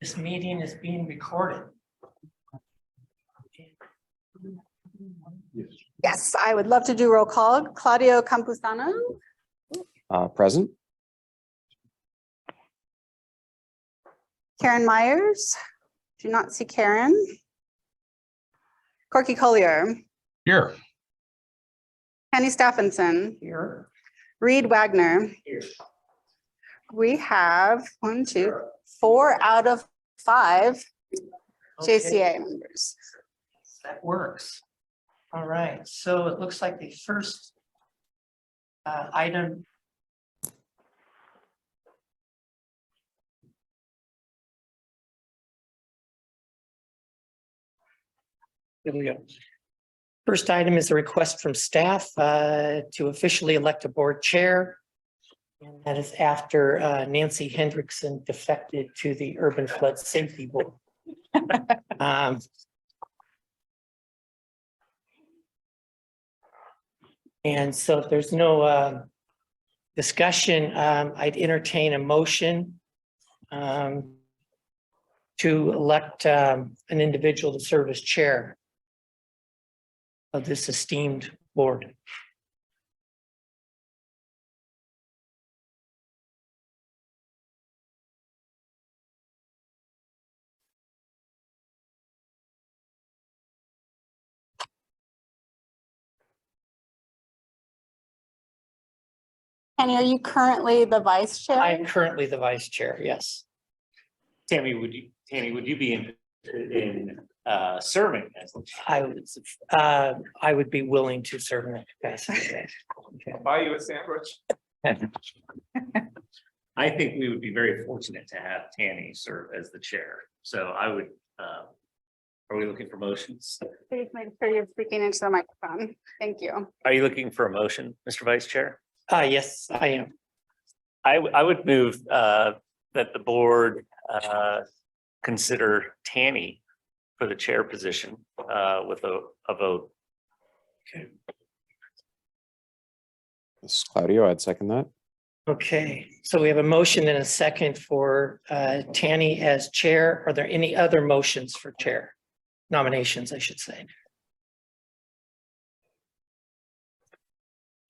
This meeting is being recorded. Yes, I would love to do roll call. Claudio Campuzano, Present. Karen Myers. Do not see Karen. Corky Collier, Here. Penny Stephenson, Here. Reed Wagner. Here. We have 4 out of 5 Okay, JCA members. that works. All right, so it looks like the first item. Here we go. First item is a request from staff to officially elect a board chair. And that is after Nancy Hendrickson defected to the Urban Flood Safety Board. And so if there's no discussion, I'd entertain a motion to elect an individual to serve as chair of this esteemed board. Penny, are you currently the vice chair? I am currently the vice chair, yes. Tammy, would you be interested in serving as the chair? I would be willing to serve in that capacity. Okay. Buy you a sandwich. I think we would be very fortunate to have Tammy serve as the chair. So I would, are we looking for motions? Please make sure you're speaking into the microphone. Thank you. Are you looking for a motion, Mr. Vice Chair? Yes, I am. I would move that the board consider Tammy for the chair position with a vote. This is Claudio. I'd second that. Okay, so we have a motion and a second for Tanny as chair. Are there any other motions for chair? Nominations, I should say.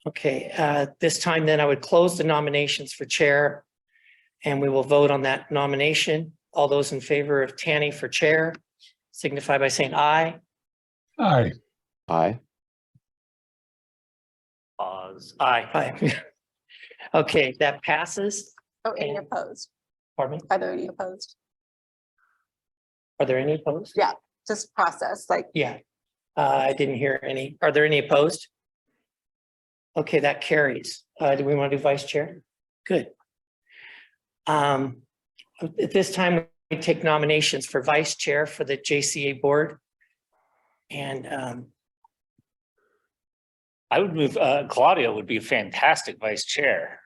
Okay, this time then I would close the nominations for chair and we will vote on that nomination. All those in favor of Tanny for chair signify by saying aye. Aye. Aye. Pause. Aye. Aye. Okay, that passes. Oh, any opposed? Pardon me, Are there any opposed? are there any opposed? Yeah, just process like. Yeah, I didn't hear any. Are there any opposed? Okay, that carries. Do we want to do vice chair? Good. At this time, we take nominations for vice chair for the JCA board. And I would move, Claudio would be a fantastic vice chair.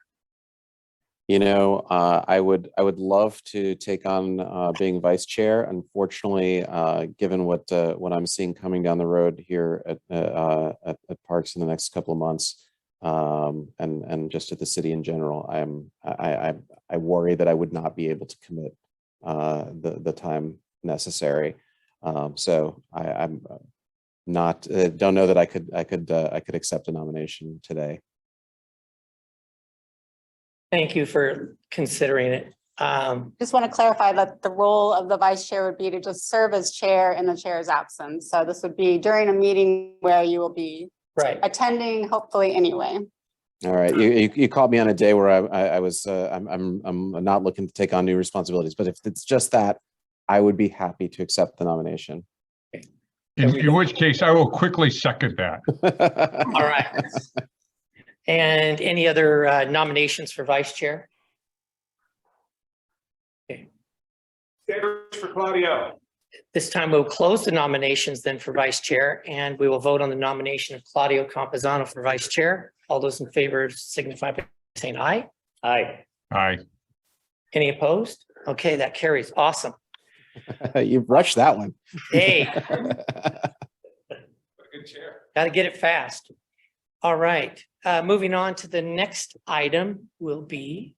You know, I would love to take on being vice chair. Unfortunately, given what I'm seeing coming down the road here at Parks in the next couple of months, and just at the city in general, I worry that I would not be able to commit the time necessary. So I'm not don't know that I could accept a nomination today. thank you for considering it. Just want to clarify that the role of the vice chair would be to just serve as chair in the chair's absence. So this would be during a meeting where you will be Right. attending, hopefully anyway. All right, you called me on a day where I'm not looking to take on new responsibilities, but if it's just that, I would be happy to accept the nomination. In which case, I will quickly second that. All right. And any other nominations for vice chair? Okay. For Claudio. This time we'll close the nominations then for vice chair and we will vote on the nomination of Claudio Campuzano for vice chair. All those in favor signify by saying aye. Aye. Aye. Any opposed? Okay, that carries. Awesome. You rushed that one. Hey, Good chair. got to get it fast. All right, moving on to the next item will be.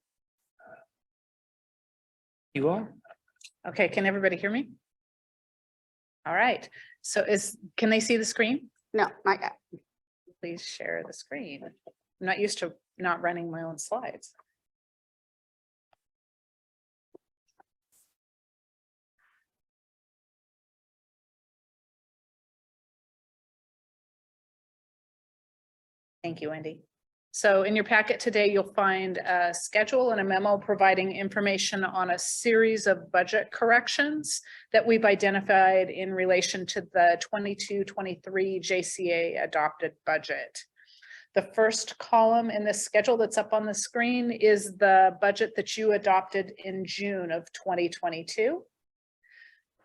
You are? Okay, can everybody hear me? All right, so can they see the screen? No, not yet. Please share the screen. I'm not used to not running my own slides. Thank you, Wendy. So in your packet today, you'll find a schedule and a memo providing information on a series of budget corrections that we've identified in relation to the 22-23 JCA adopted budget. The first column in this schedule that's up on the screen is the budget that you adopted in June of 2022.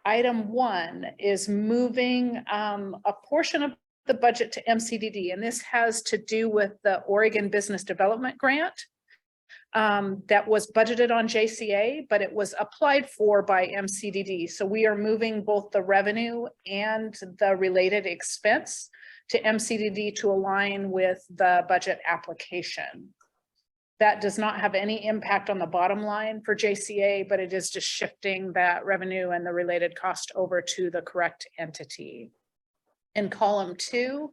Item 1 is moving a portion of the budget to MCDD, and this has to do with the Oregon Business Development Grant that was budgeted on JCA, but it was applied for by MCDD. So we are moving both the revenue and the related expense to MCDD to align with the budget application. That does not have any impact on the bottom line for JCA, but it is just shifting that revenue and the related cost over to the correct entity. In column 2,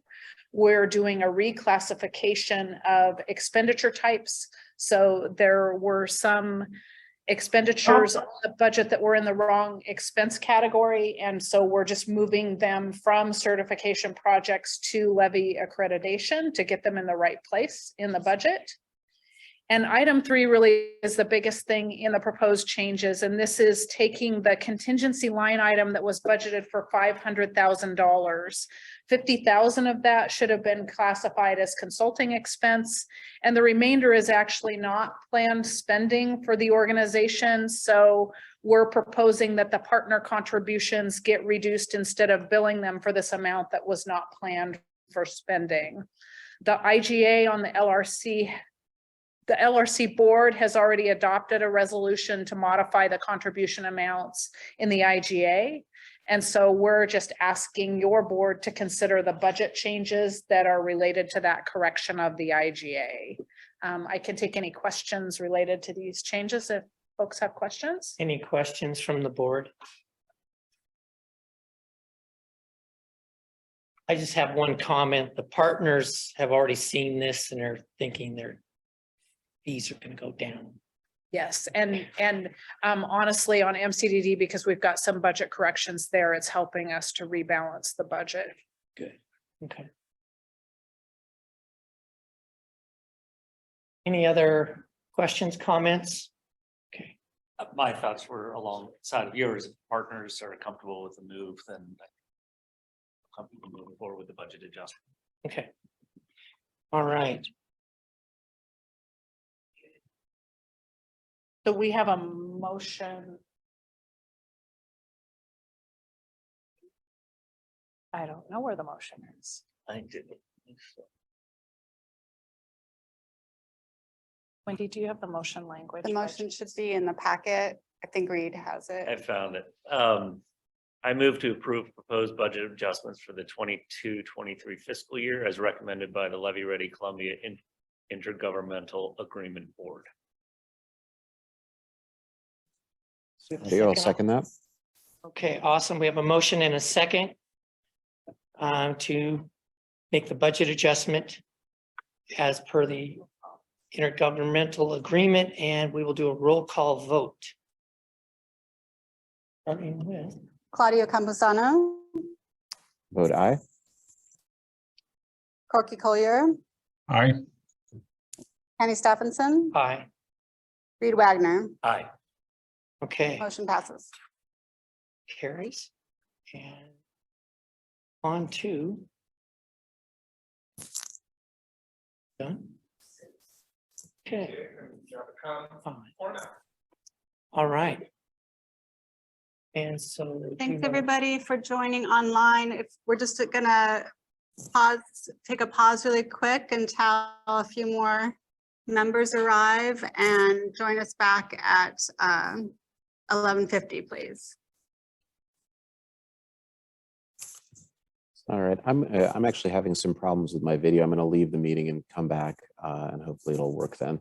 we're doing a reclassification of expenditure types. So there were some expenditures on the budget that were in the wrong expense category. And so we're just moving them from certification projects to levy accreditation to get them in the right place in the budget. And item 3 really is the biggest thing in the proposed changes. And this is taking the contingency line item that was budgeted for $500,000. 50,000 of that should have been classified as consulting expense. And the remainder is actually not planned spending for the organization. So we're proposing that the partner contributions get reduced instead of billing them for this amount that was not planned for spending. The IGA on the LRC board has already adopted a resolution to modify the contribution amounts in the IGA. And so we're just asking your board to consider the budget changes that are related to that correction of the IGA. I can take any questions related to these changes if folks have questions. Any questions from the board? I just have one comment. The partners have already seen this and are thinking their fees are going to go down. Yes, and honestly, on MCDD, because we've got some budget corrections there, it's helping us to rebalance the budget. Good. Okay. Any other questions, comments? Okay. My thoughts were alongside of yours. If partners are comfortable with the move, then I'm comfortable moving forward with the budget adjustment. Okay. All right. So we have a motion. I don't know where the motion is. I didn't. Wendy, do you have the motion language? The motion should be in the packet. I think Reed has I it. found it. I move to approve proposed budget adjustments for the 22-23 fiscal year as recommended by the Levy Ready Columbia Intergovernmental Agreement Board. I'll second that. Okay, awesome. We have a motion and a second to make the budget adjustment as per the intergovernmental agreement, and we will do a roll call vote. Starting with Claudio Camposano, Vote aye. Corky Collier, Aye. Kenny Stephenson, aye. Reed Wagner. Aye. Okay, Motion passes. carries. And on to done. Okay. Fine. All right. And so. Thanks, everybody, for joining online. If we're just gonna pause, take a pause really quick until a few more members arrive and join us back at 11:50, please. All right, I'm actually having some problems with my video. I'm going to leave the meeting and come back, and hopefully it'll work then.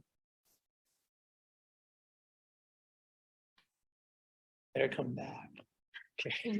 Better come back. Okay.